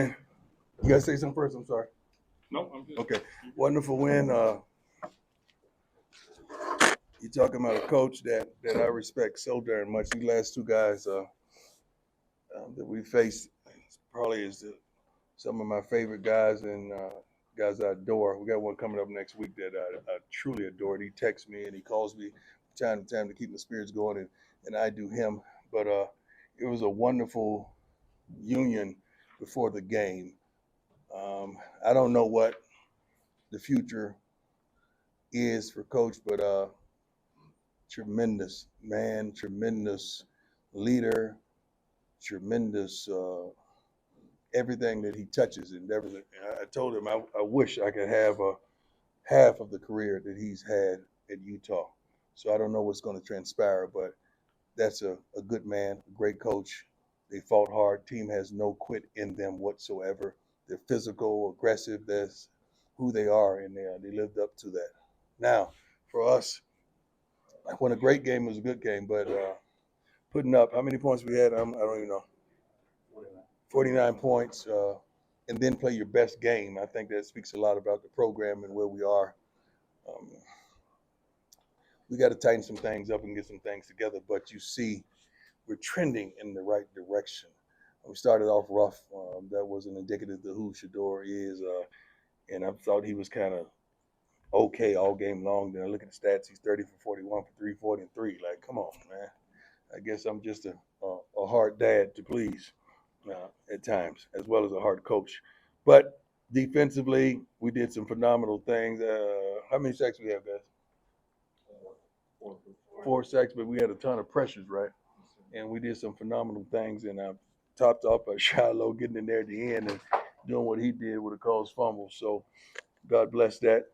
You gotta say something first. I'm sorry. No, I'm good. Okay, wonderful win. You talking about a coach that I respect so darn much. These last two guys that we faced probably is some of my favorite guys and guys I adore. We got one coming up next week that I truly adore. He texts me and he calls me time to time to keep my spirits going, and I do him. But it was a wonderful union before the game. I don't know what the future is for Coach, but tremendous man, tremendous leader, tremendous everything that he touches and everything. I told him I wish I could have a half of the career that he's had at Utah. So I don't know what's going to transpire, but that's a good man, a great coach. They fought hard. Team has no quit in them whatsoever. They're physical, aggressive. That's who they are, and they lived up to that. Now, for us, when a great game was a good game, but putting up how many points we had, I don't even know. 49 points, and then play your best game. I think that speaks a lot about the program and where we are. Um, we got to tighten some things up and get some things together, but you see we're trending in the right direction. We started off rough. That wasn't indicative of who Shador is, and I thought he was kind of okay all game long. Then I look at the stats; he's 30 for 41 for 340 and three. Like, come on, man. I guess I'm just a hard dad to please at times, as well as a hard coach. But defensively, we did some phenomenal things. How many sacks we have, guys? 4 sacks, but we had a ton of pressures, right? And we did some phenomenal things. And I topped off by Shiloh getting in there at the end and doing what he did with a caused fumble. So God bless that.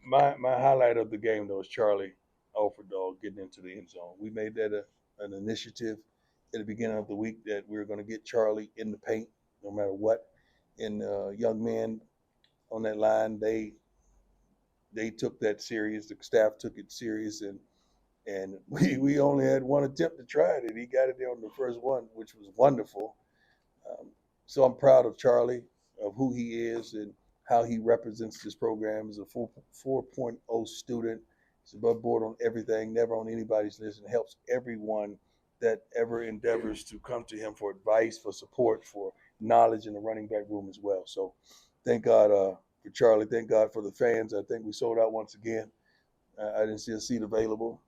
My highlight of the game though is Charlie Alfredog getting into the end zone. We made that an initiative at the beginning of the week that we were going to get Charlie in the paint no matter what. And young men on that line, they took that serious. The staff took it serious, and we only had one attempt to try it, and he got it there on the first one, which was wonderful. Um, so I'm proud of Charlie, of who he is, and how he represents this program as a 4.0 student. He's above board on everything, never on anybody's list, and helps everyone that ever endeavors to come to him for advice, for support, for knowledge in the running back room as well. So thank God for Charlie. Thank God for the fans. I think we sold out once again. I didn't see a seat available,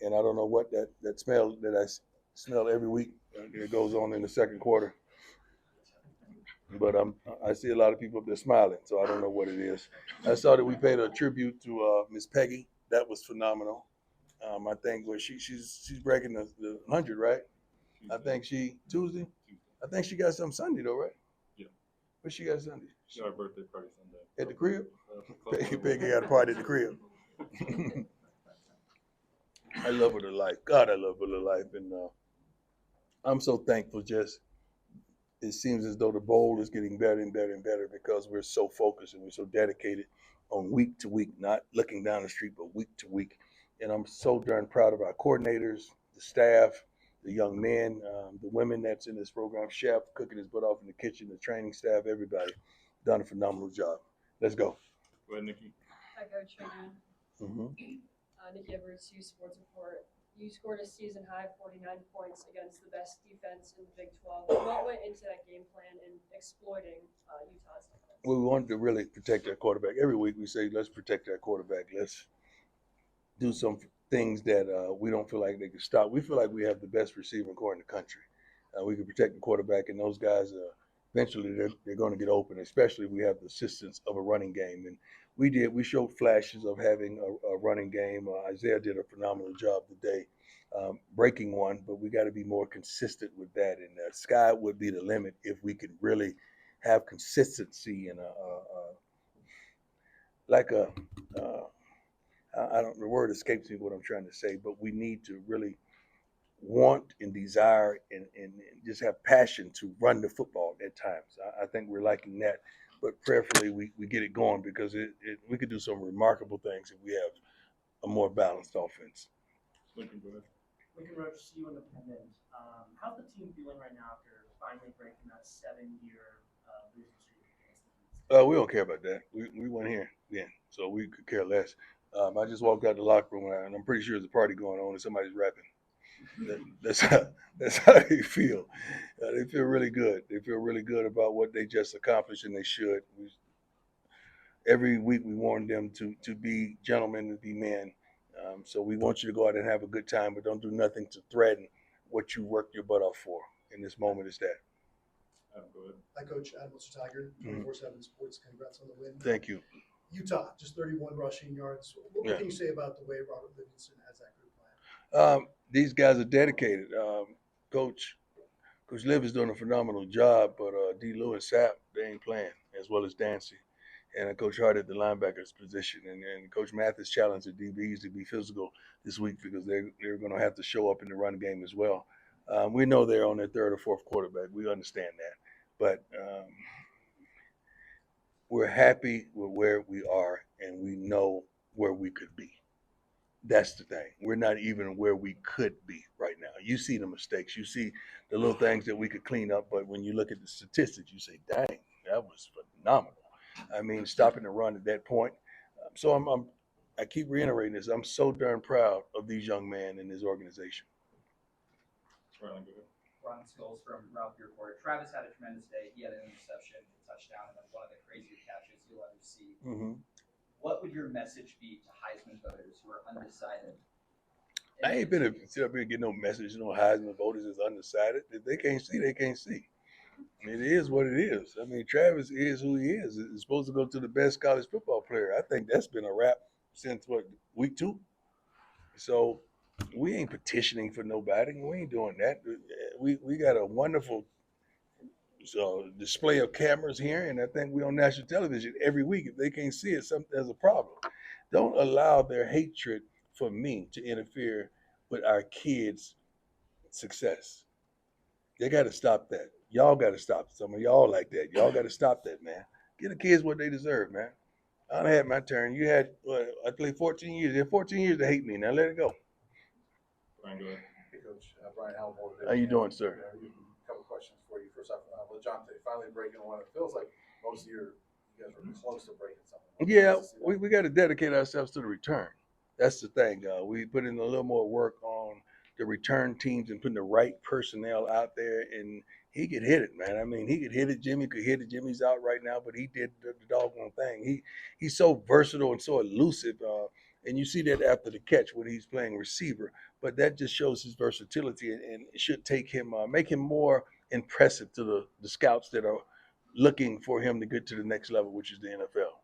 and I don't know what that smell that I smell every week that goes on in the second quarter. But I see a lot of people up there smiling, so I don't know what it is. I saw that we paid a tribute to Miss Peggy. That was phenomenal. I think she's breaking the 100, right? I think she Tuesday. I think she got something Sunday though, right? Yeah. What she got Sunday? She got her birthday party Sunday. At the crib? Peggy got a party at the crib. I love her to life. God, I love her to life, and I'm so thankful. Just it seems as though the bowl is getting better and better and better because we're so focused and we're so dedicated on week to week, not looking down the street, but week to week. And I'm so darn proud of our coordinators, the staff, the young men, the women that's in this program, chef cooking his butt off in the kitchen, the training staff, everybody done a phenomenal job. Let's go. Go ahead, Nikki. Hi, Coach. Nikki Edwards, U Sports Report. You scored a season high 49 points against the best defense in the Big 12. What went into that game plan in exploiting Utah's defense? Well, we wanted to really protect our quarterback. Every week we say, let's protect our quarterback. Let's do some things that we don't feel like they can stop. We feel like we have the best receiving core in the country. We can protect the quarterback, and those guys eventually they're going to get open, especially if we have the assistance of a running game. And we showed flashes of having a running game. Isaiah did a phenomenal job today, breaking one, but we got to be more consistent with that. And the sky would be the limit if we could really have consistency and like a I don't the word escapes me what I'm trying to say, but we need to really want and desire and just have passion to run the football at times. I think we're liking that, but prayerfully we get it going because we could do some remarkable things if we have a more balanced offense. Lincoln, go ahead. Lincoln Roach, CU Independent. How's the team feeling right now after finally breaking that 7-year losing We don't care about that. We weren't here then, so we could care less. I just walked out the locker room and I'm pretty sure there's a party going on and somebody's rapping. That's how they feel. They feel really good. They feel really good about what they just accomplished, and they should. Every week we warn them to be gentlemen, to be men. So we want you to go out and have a good time, but don't do nothing to threaten what you worked your butt off for. In this moment, is that. Go ahead. Hi, Coach. Adam Tiger, 24/7 Sports. Congrats on the win. Thank you. Utah, just 31 rushing yards. What Yeah. can you say about the way Robert Livingston has that group playing? These guys are dedicated. Coach Liv is doing a phenomenal job, but D. Lou and Sapp, they ain't playing, as well as Dancy. And Coach Hart at the linebackers position. And Coach Mathis challenged the DBs to be physical this week because they're going to have to show up in the run game as well. We know they're on their third or fourth quarterback. We understand that. But we're happy with where we are, and we know where we could be. That's the thing. We're not even where we could be right now. You see the mistakes. You see the little things that we could clean up. But when you look at the statistics, you say, dang, that was phenomenal. I mean, stopping the run at that point. So I keep reiterating this. I'm so darn proud of these young men in this organization. Riley, go ahead. Ron Skills from Ralph Report. Travis had a tremendous day. He had an interception, a touchdown, and then one of the crazier catches you'll ever see. Mm-hmm. What would your message be to Heisman voters who are undecided? I ain't been sit up here and get no message. No Heisman voters is undecided. If they can't see, they can't see. It is what it is. I mean, Travis is who he is. He's supposed to go to the best college football player. I think that's been a wrap since week 2. So we ain't petitioning for nobody. We ain't doing that. We got a wonderful display of cameras here, and I think we on national television every week. If they can't see it, there's a problem. Don't allow their hatred for me to interfere with our kids' success. They got to stop that. Y'all got to stop it. Some of y'all like that. Y'all got to stop that, man. Give the kids what they deserve, man. I had my turn. You had, I played 14 years. You had 14 years to hate me. Now let it go. Brian, go ahead. Hey, Coach. Brian Halmore. How you doing, sir? A couple questions for you. First off, LeJonte finally breaking one. It feels like most of you guys were close to breaking something. Yeah, we got to dedicate ourselves to the return. That's the thing. We put in a little more work on the return teams and putting the right personnel out there, and he could hit it, man. I mean, he could hit it. Jimmy could hit it. Jimmy's out right now, but he did the doggone thing. He's so versatile and so elusive, and you see that after the catch when he's playing receiver. But that just shows his versatility, and it should take him, make him more impressive to the scouts that are looking for him to get to the next level, which is the NFL.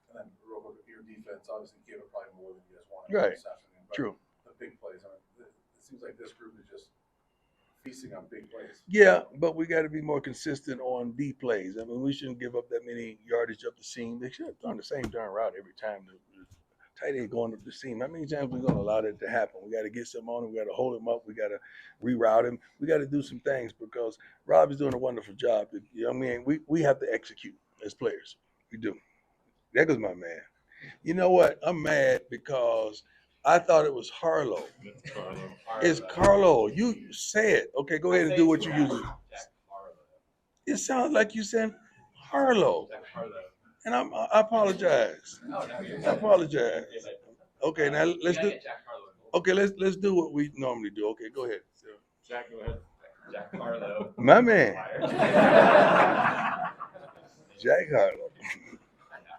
And then real quick, your defense obviously gave up probably more than you guys wanted Right. this afternoon. But True. the big plays, it seems like this group is just feasting on big plays. Yeah, but we got to be more consistent on the plays. I mean, we shouldn't give up that many yardage up the seam. They should have done the same darn route every time. The tight end going up the seam. How many times we going to allow that to happen? We got to get some on him. We got to hold him up. We got to reroute him. We got to do some things because Rob is doing a wonderful job. I mean, we have to execute as players. We do. There goes my man. You know what? I'm mad because I thought it was Harlow. That's Carlo. It's Carlo. You say it. Okay, go ahead and do what you usually. Jack Harlow. It sounds like you said Harlow. Jack Harlow. And I apologize. Oh, no, you're I apologize. Okay, now let's do. Jack Harlow. Okay, let's do what we normally do. Okay, go ahead. Jack, go ahead. Jack Harlow. My man, Jack Harlow.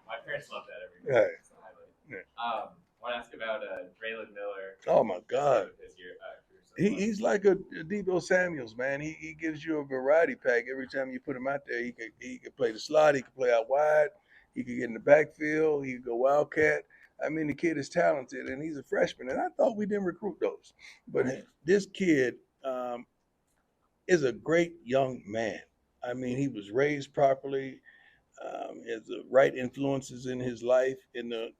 My parents love that every day. Right. It's a highlight. Want to ask about Braylon Miller. Oh my God. His year, career so far. He's like a Debo Samuels, man. He gives you a variety pack every time you put him out there. He could play the slot. He could play out wide. He could get in the backfield. He could go wildcat. I mean, the kid is talented, and he's a freshman. And I thought we didn't recruit those, but this kid is a great young man. I mean, he was raised properly. Has the right influences in his life, and the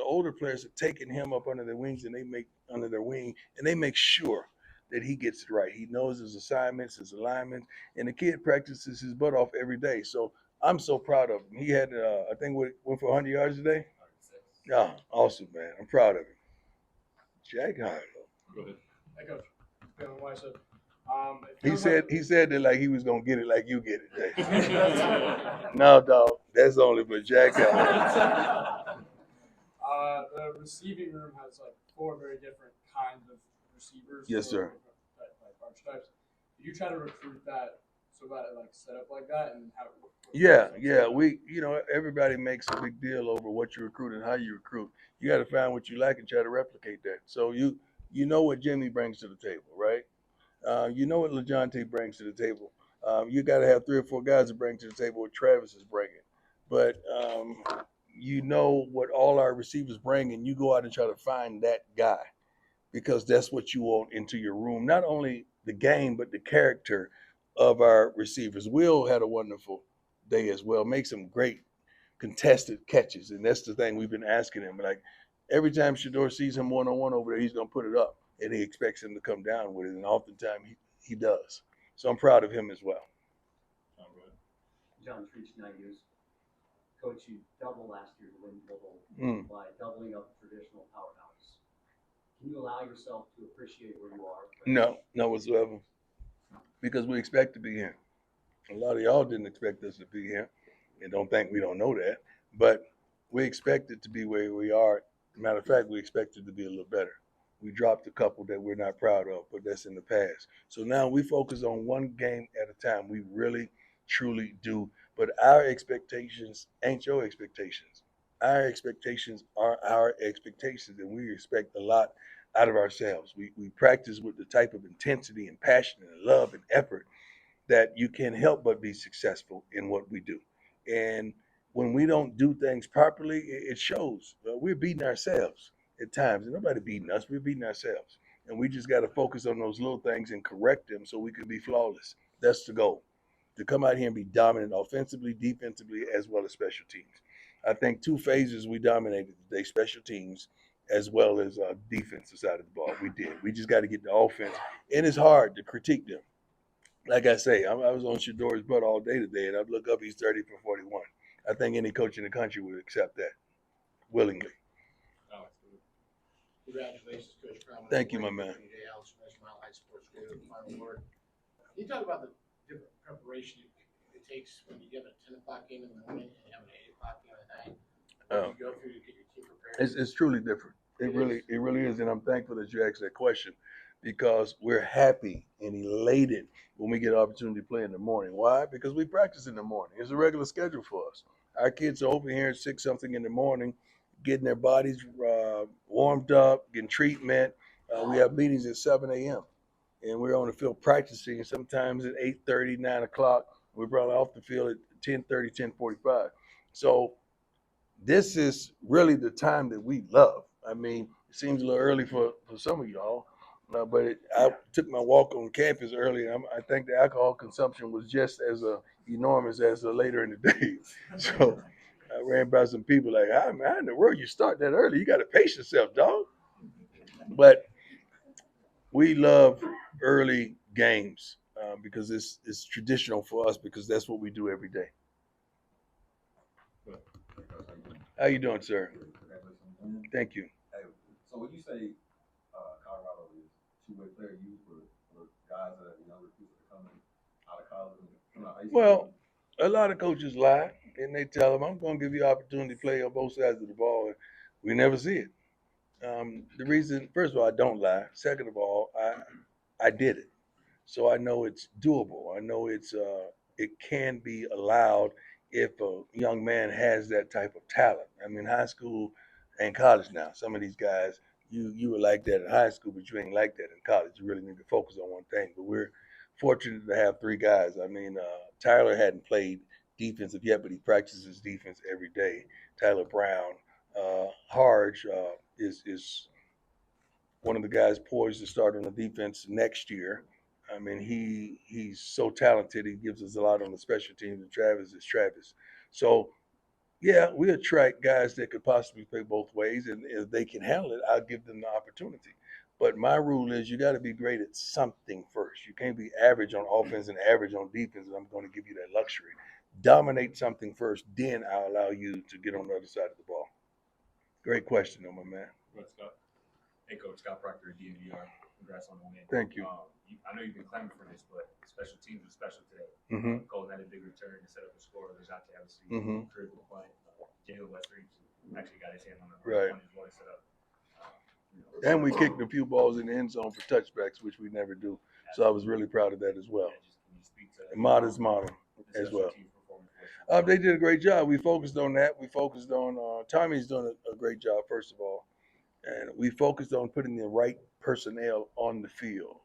older players have taken him up under their wings, and they make sure that he gets it right. He knows his assignments, his alignments, and the kid practices his butt off every day. So I'm so proud of him. He had, I think, went for 100 yards today. Yeah, awesome, man. I'm proud of him. Jack Harlow. Go ahead. Hi, Coach. Kevin Weiss. It feels like- He said that like he was gonna get it like you get it, Jay. No, dog, that's only for Jack. The receiving room has like 4 very different kinds of receivers. Yes, 4 sir. different archetypes. Do you try to recruit that so that it like set up like that and how? Yeah. We, everybody makes a big deal over what you recruit and how you recruit. You got to find what you like and try to replicate that. So you know what Jimmy brings to the table, right? You know what LeJohntay brings to the table. You got to have 3 or 4 guys to bring to the table what Travis is bringing. But you know what all our receivers bring, and you go out and try to find that guy because that's what you want into your room. Not only the game, but the character of our receivers. Will had a wonderful day as well. Make some great contested catches, and that's the thing we've been asking him. Like every time Shador sees him one-on-one over there, he's gonna put it up, and he expects him to come down with it, and oftentimes he does. So I'm proud of him as well. John Treach, 9 years. Coach, you doubled last year's win total by doubling up the traditional powerhouse. Can you allow yourself to appreciate where you are? No whatsoever, because we expect to be here. A lot of y'all didn't expect us to be here, and don't think we don't know that, but we expected to be where we are. Matter of fact, we expected to be a little better. We dropped a couple that we're not proud of, but that's in the past. So now we focus on one game at a time. We really, truly do. But our expectations ain't your expectations. Our expectations are our expectations, and we expect a lot out of ourselves. We practice with the type of intensity and passion and love and effort that you can't help but be successful in what we do. And when we don't do things properly, it shows. We're beating ourselves at times, and nobody beating us. We're beating ourselves, and we just got to focus on those little things and correct them so we can be flawless. That's the goal: to come out here and be dominant offensively, defensively, as well as special teams. I think 2 phases we dominated today: special teams as well as defensive side of the ball. We did. We just got to get the offense, and it's hard to critique them. Like I say, I was on Shador's butt all day today, and I look up, he's 30 for 41. I think any coach in the country would accept that willingly. Congratulations, Coach Crown. Thank you, my man. Alex, Mile High Sports Radio, final word. Can you talk about the different preparation it takes when you get a 10 o'clock game in the morning and you have an 8 o'clock game at night? What do you go through to get your team prepared? It's truly different. It really is, and I'm thankful that you asked that question because we're happy and elated when we get an opportunity to play in the morning. Why? Because we practice in the morning. It's a regular schedule for us. Our kids are over here at 6-something in the morning, getting their bodies warmed up, getting treatment. We have meetings at 7 a.m. and we're on the field practicing sometimes at 8:30, 9 o'clock. We're probably off the field at 10:30, 10:45. So this is really the time that we love. I mean, it seems a little early for some of y'all, but I took my walk on campus early. And I think the alcohol consumption was just as enormous as later in the day. So I ran by some people like, how in the world you start that early? You got to pace yourself, dog. But we love early games because it's traditional for us because that's what we do every day. How you doing, sir? Thank you. Hey, so when you say Colorado is two-way player used for guys that are younger people that are coming out of college and coming out of high school? Well, a lot of coaches lie and they tell them, I'm going to give you opportunity to play on both sides of the ball. And we never see it. The reason, first of all, I don't lie. Second of all, I did it. So I know it's doable. I know it can be allowed if a young man has that type of talent. I mean, high school and college now. Some of these guys, you were like that in high school, but you ain't like that in college. You really need to focus on one thing. But we're fortunate to have 3 guys. I mean, Tyler hadn't played defensive yet, but he practices defense every day. Tyler Brown, Harge is one of the guys poised to start on the defense next year. I mean, he's so talented. He gives us a lot on the special teams. And Travis is Travis. So, yeah, we attract guys that could possibly play both ways, and if they can handle it, I'll give them the opportunity. But my rule is you got to be great at something first. You can't be average on offense and average on defense, and I'm going to give you that luxury. Dominate something first, then I'll allow you to get on the other side of the ball. Great question, though, my man. Scott. Hey, Coach, Scott Proctor, DNVR. congrats on the win. Thank you. I know you've been clamoring for this, but special teams was special today. Mm-hmm. Golden had a big return to set up a score. Versatility obviously critical play. Jalen Westreach actually got his hand on the Right. on his one set up. And we kicked a few balls in the end zone for touchbacks, which we never do. So I was really proud of that as well. Can you speak to Modest model the as special well. teams performance? They did a great job. We focused on that. We focused on Tommy's doing a great job, first of all. And we focused on putting the right personnel on the field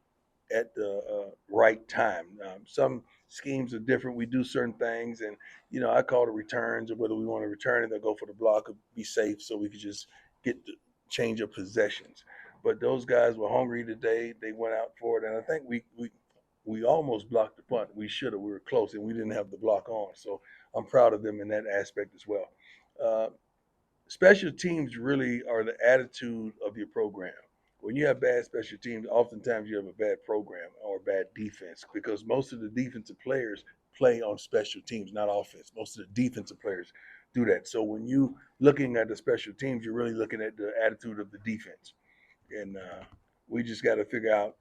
at the right time. Some schemes are different. We do certain things, and I call the returns, or whether we want to return it or go for the block or be safe, so we could just get the change of possessions. But those guys were hungry today. They went out for it, and I think we almost blocked the punt. We should have. We were close, and we didn't have the block on. So I'm proud of them in that aspect as well. Special teams really are the attitude of your program. When you have bad special teams, oftentimes you have a bad program or a bad defense, because most of the defensive players play on special teams, not offense. Most of the defensive players do that. So when you looking at the special teams, you're really looking at the attitude of the defense. And we just got to figure out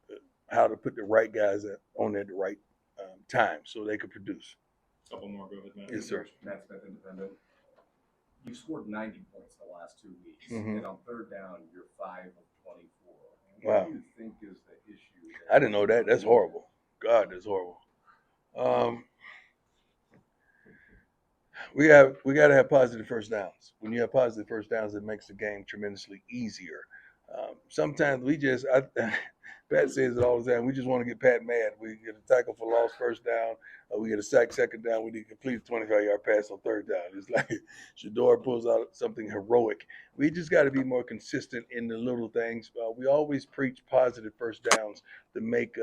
how to put the right guys on at the right time so they could produce. Couple more, go ahead, Matt. Yes, sir. Matt Smith, Independent. You've scored 90 points in the last 2 weeks, Mhm. and on third down, you're 5 of 24. Wow. What do you think is the issue there? I didn't know that. That's horrible. God, that's horrible. We got to have positive first downs. When you have positive first downs, it makes the game tremendously easier. Sometimes Pat says it all the time. We just want to get Pat mad. We get a tackle for loss first down. We get a sack second down. We need to complete a 25-yard pass on third down. It's like Shador pulls out something heroic. We just got to be more consistent in the little things. We always preach positive first downs to make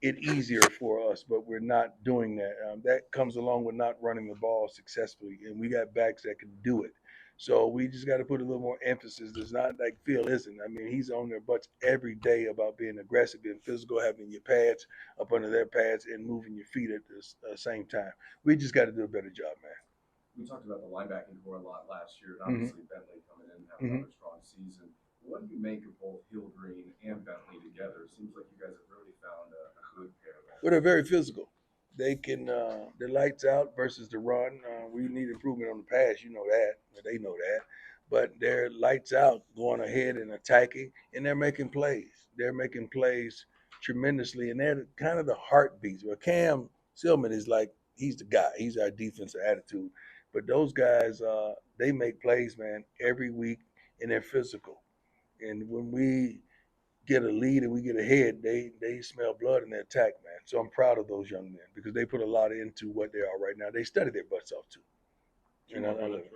it easier for us, but we're not doing that. That comes along with not running the ball successfully, and we got backs that can do it. So we just got to put a little more emphasis. It's not like Phil isn't. I mean, he's on their butts every day about being aggressive, being physical, having your pads up under their pads, and moving your feet at the same time. We just got to do a better job, man. We talked about the linebacking core a lot last year, and obviously Bentley coming in and having another strong season. What do you make of both Hillgreen and Bentley together? It seems like you guys have really found a good pair there. Well, they're very physical. They can, the lights out versus the run. We need improvement on the pass. You know that. They know that. But they're lights out, going ahead and attacking, and they're making plays. They're making plays tremendously, and they're kind of the heartbeats. Well, Cam Silman is like, he's the guy. He's our defensive attitude. But those guys, they make plays, man, every week, and they're physical. And when we get a lead and we get ahead, they smell blood and they attack, man. So I'm proud of those young men because they put a lot into what they are right now. They study their butts off too. And I love it.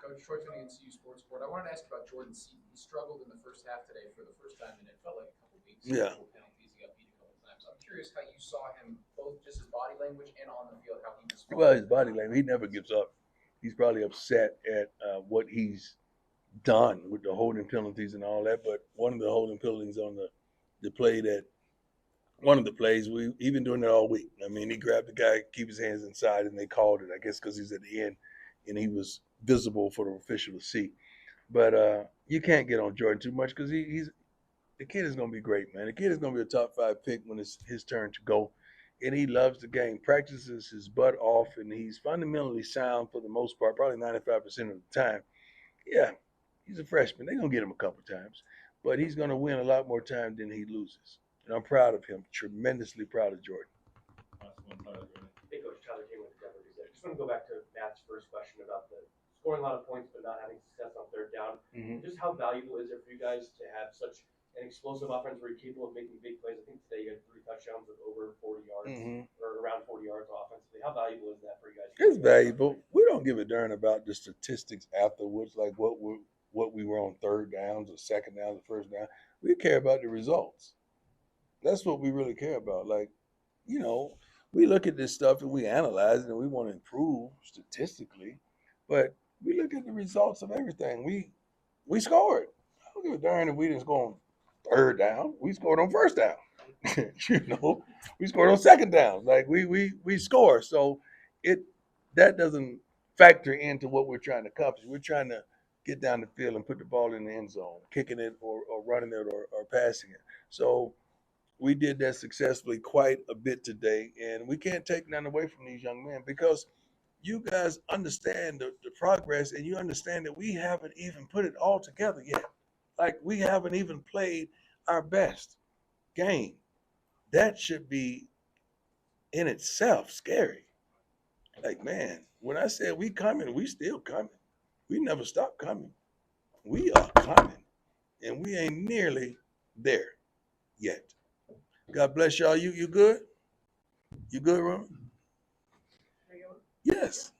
Coach Troy Tony, NCU Sports Board. I wanted to ask about Jordan Seaton. He struggled in the first half today for the first time, and it felt like a couple weeks. Yeah. Penalties, he got beat a couple times. I'm curious how you saw him, both just his body language and on the field, how he was. Well, his body language, he never gives up. He's probably upset at what he's done with the holding penalties and all that. But one of the holding penalties on the play that, one of the plays, we've been doing it all week. I mean, he grabbed the guy, keep his hands inside, and they called it, I guess, because he's at the end and he was visible for the official to see. But you can't get on Jordan too much because the kid is going to be great, man. The kid is going to be a top 5 pick when it's his turn to go. And he loves the game, practices his butt off, and he's fundamentally sound for the most part, probably 95% of the time. Yeah, he's a freshman. They're going to get him a couple times. But he's going to win a lot more time than he loses. And I'm proud of him, tremendously proud of Jordan. Hey, Coach, Tyler came with the Denver Gazette. Just want to go back to Matt's first question about the scoring a lot of points but not having success on third down. Just how valuable is it for you guys to have such an explosive offense where you're capable of making big plays? I think today you had 3 touchdowns with over 40 yards or around 40 yards offensively. How valuable is that for you guys? It's valuable. We don't give a darn about the statistics afterwards, like what we were on third downs or second downs or first down. We care about the results. That's what we really care about. Like, we look at this stuff and we analyze it and we want to improve statistically, but we look at the results of everything. We scored. I don't give a darn if we didn't score on third down. We scored on first down. We scored on second down. Like we score. So that doesn't factor into what we're trying to accomplish. We're trying to get down the field and put the ball in the end zone, kicking it or running it or passing it. So we did that successfully quite a bit today, and we can't take none away from these young men because you guys understand the progress, and you understand that we haven't even put it all together yet. Like, we haven't even played our best game. That should be in itself scary. Like, man, when I said we coming, we still coming. We never stop coming. We are coming, and we ain't nearly there yet. God bless y'all. You good? You good, Ron? Yes.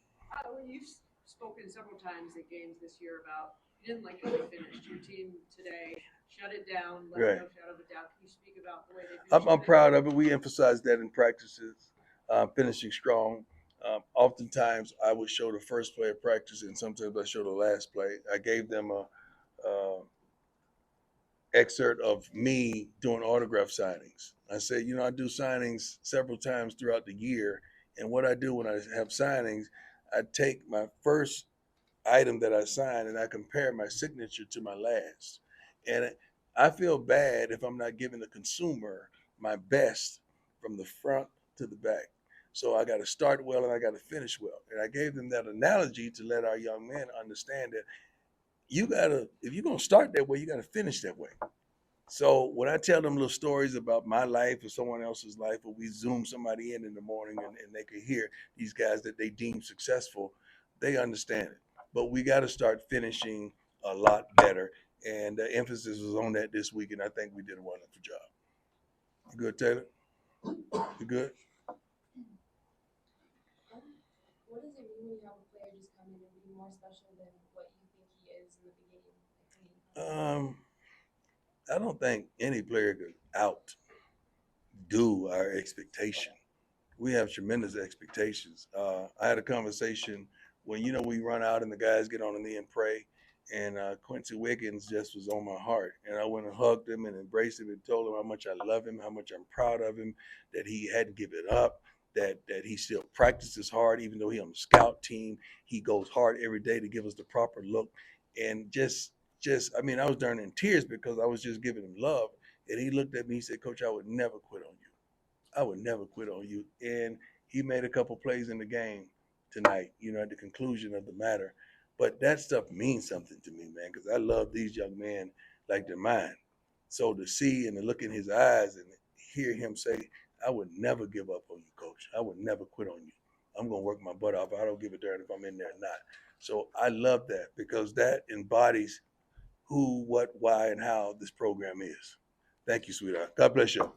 You've spoken several times at games this year about you didn't like how they finished. Your team today shut it down, let Right. no shadow of a doubt. Can you speak about the way they I'm finished? proud of it. We emphasize that in practices, finishing strong. Oftentimes, I would show the first play of practice, and sometimes I show the last play. I gave them a excerpt of me doing autograph signings. I said, I do signings several times throughout the year, and what I do when I have signings, I take my first item that I sign and I compare my signature to my last. And I feel bad if I'm not giving the consumer my best from the front to the back. So I got to start well and I got to finish well. And I gave them that analogy to let our young men understand that if you're going to start that way, you got to finish that way. So when I tell them little stories about my life or someone else's life, or we Zoom somebody in the morning and they could hear these guys that they deem successful, they understand it. But we got to start finishing a lot better. And the emphasis was on that this week, and I think we did a wonderful job. You good, Taylor? You good? What does it mean when you have a player just come in and be more special than what you think he is in the beginning? I don't think any player could outdo our expectation. We have tremendous expectations. I had a conversation when we run out and the guys get on the knee and pray, and Quincy Wiggins just was on my heart, and I went and hugged him and embraced him and told him how much I love him, how much I'm proud of him, that he hadn't given up, that he still practices hard, even though he's on the scout team. He goes hard every day to give us the proper look, and I mean, I was darn in tears because I was just giving him love, and he looked at me, he said, "Coach, I would never quit on you. I would never quit on you." And he made a couple plays in the game tonight, at the conclusion of the matter. But that stuff means something to me, man, because I love these young men like they're mine. So to see and to look in his eyes and hear him say, "I would never give up on you, Coach. I would never quit on you. I'm going to work my butt off. I don't give a darn if I'm in there or not." So I love that because that embodies who, what, why, and how this program is. Thank you, sweetheart. God bless you.